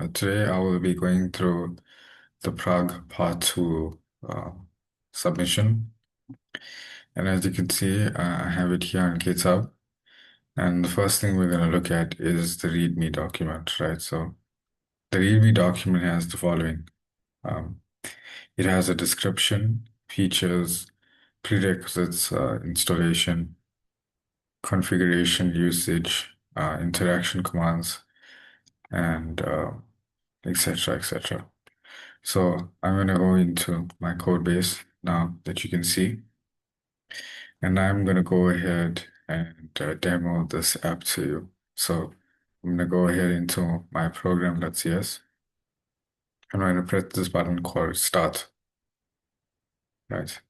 Today I will be going through the Prague Part 2 submission. And as you can see, I have it here on GitHub. And the first thing we're going to look at is the README document, right? So the README document has the following. Um, it has a description, features, prerequisites, installation, configuration, usage, interaction commands, and etc., etc. So I'm going to go into my code base now that you can see, and I'm going to go ahead and demo this app to you. So I'm going to go ahead into my program.cs. I'm going to press this button called start, right?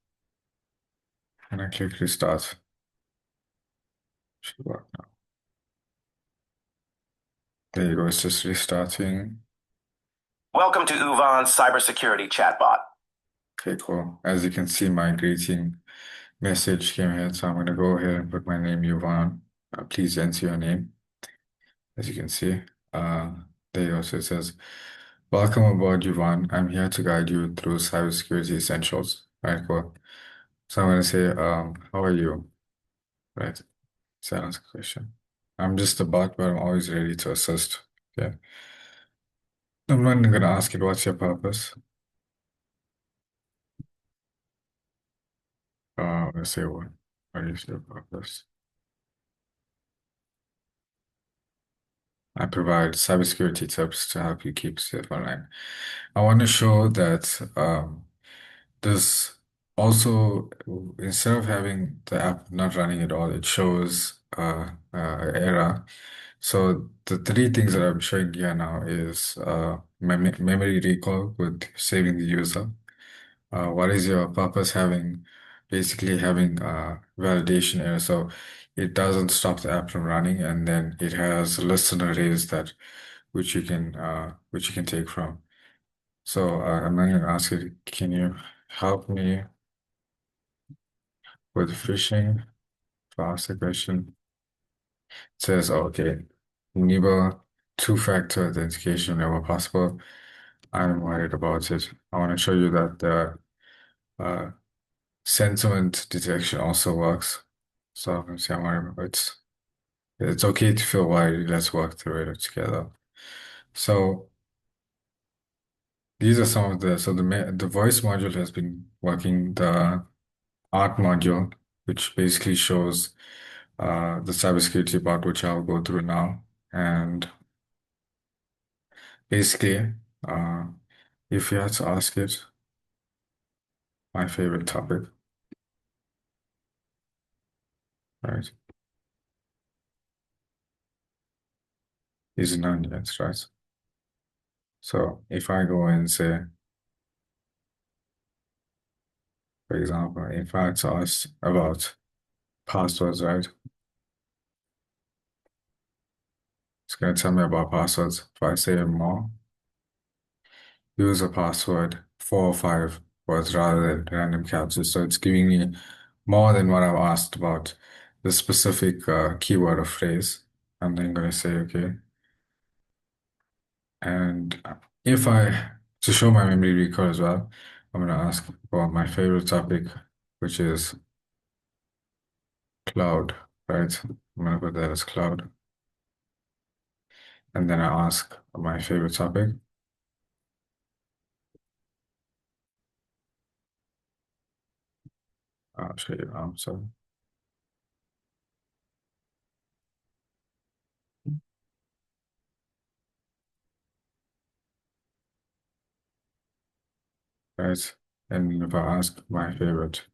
And I click restart. Should work now. There you go, it's just restarting. Welcome to Uvan's cybersecurity chatbot. Okay, cool. As you can see, my greeting message came here, so I'm going to go ahead and put my name, Yuvan. Please enter your name. As you can see, uh, there you go. So it says, "Welcome aboard, Yuvan. I'm here to guide you through cybersecurity essentials." Right, cool. So I'm going to say, how are you? Right. So that's a question. I'm just a bot, but I'm always ready to assist. Okay. I'm not going to ask it, what's your purpose? Let's say what is your purpose? I provide cybersecurity tips to help you keep safe online. I want to show that this also, instead of having the app not running at all, it shows error. So the three things that I'm showing here now is memory recall with saving the user. What is your purpose having basically having validation error? So it doesn't stop the app from running, and then it has lists and arrays that which you can take from. So I'm going to ask you, can you help me with phishing? To ask the question, it says, okay, enable two-factor authentication whenever possible. I'm worried about it. I want to show you that the sentiment detection also works. So I'm going to say I'm worried about it. It's okay to feel worried. Let's work through it together. So these are some of the voice module has been working. The art module, which basically shows the cybersecurity part, which I'll go through now. And basically, uh, if you had to ask it, my favorite topic, right, is onions, right? So if I go and say, for example, if I had to ask about passwords, right, it's going to tell me about passwords. If I say more, use a password 4 or 5 words rather than random captures. So it's giving me more than what I've asked about the specific keyword or phrase. And then I'm going to say, okay. And if I, to show my memory recall as well, I'm going to ask for my favorite topic, which is cloud, right? I'm going to put that as cloud. And then I ask my favorite topic. I'll show you. So, right. And if I ask my favorite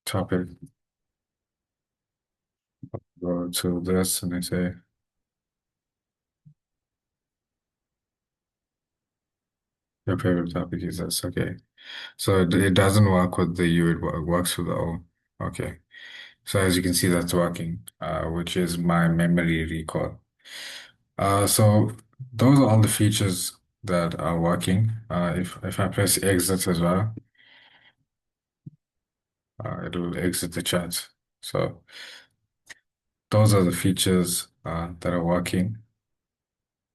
topic, go to this and I say, your favorite topic is this. Okay. So it doesn't work with the U, it works with the O. Okay. So as you can see, that's working, which is my memory recall. So those are all the features that are working. If I press exit as well, it'll exit the chat. So those are the features that are working.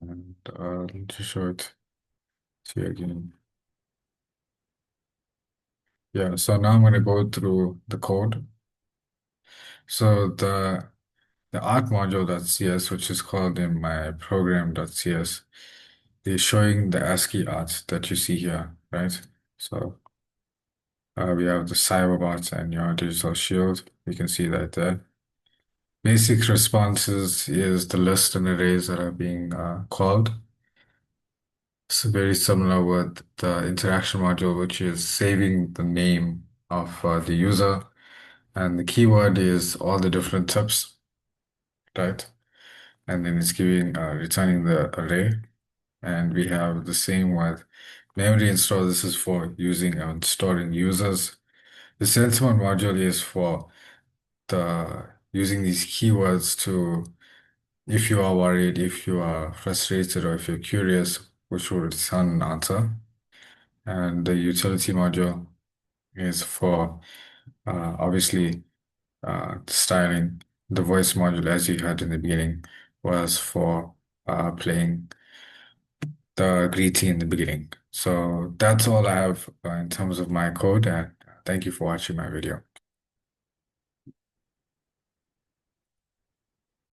And let me just show it to you again. Yeah, so now I'm going to go through the code. So the art module.cs, which is called in my program.cs, is showing the ASCII art that you see here, right? So we have the cyberbots and your digital shield. You can see that there. Basic responses is the list and arrays that are being called. It's very similar with the interaction module, which is saving the name of the user. And the keyword is all the different tips, right? And then it's giving returning the array. And we have the same with memory install. This is for using and storing users. The sentiment module is for the using these keywords to, if you are worried, if you are frustrated, or if you're curious, which will return an answer. And the utility module is for obviously styling. The voice module, as you heard in the beginning, was for playing the greeting in the beginning. So that's all I have in terms of my code, and thank you for watching my video.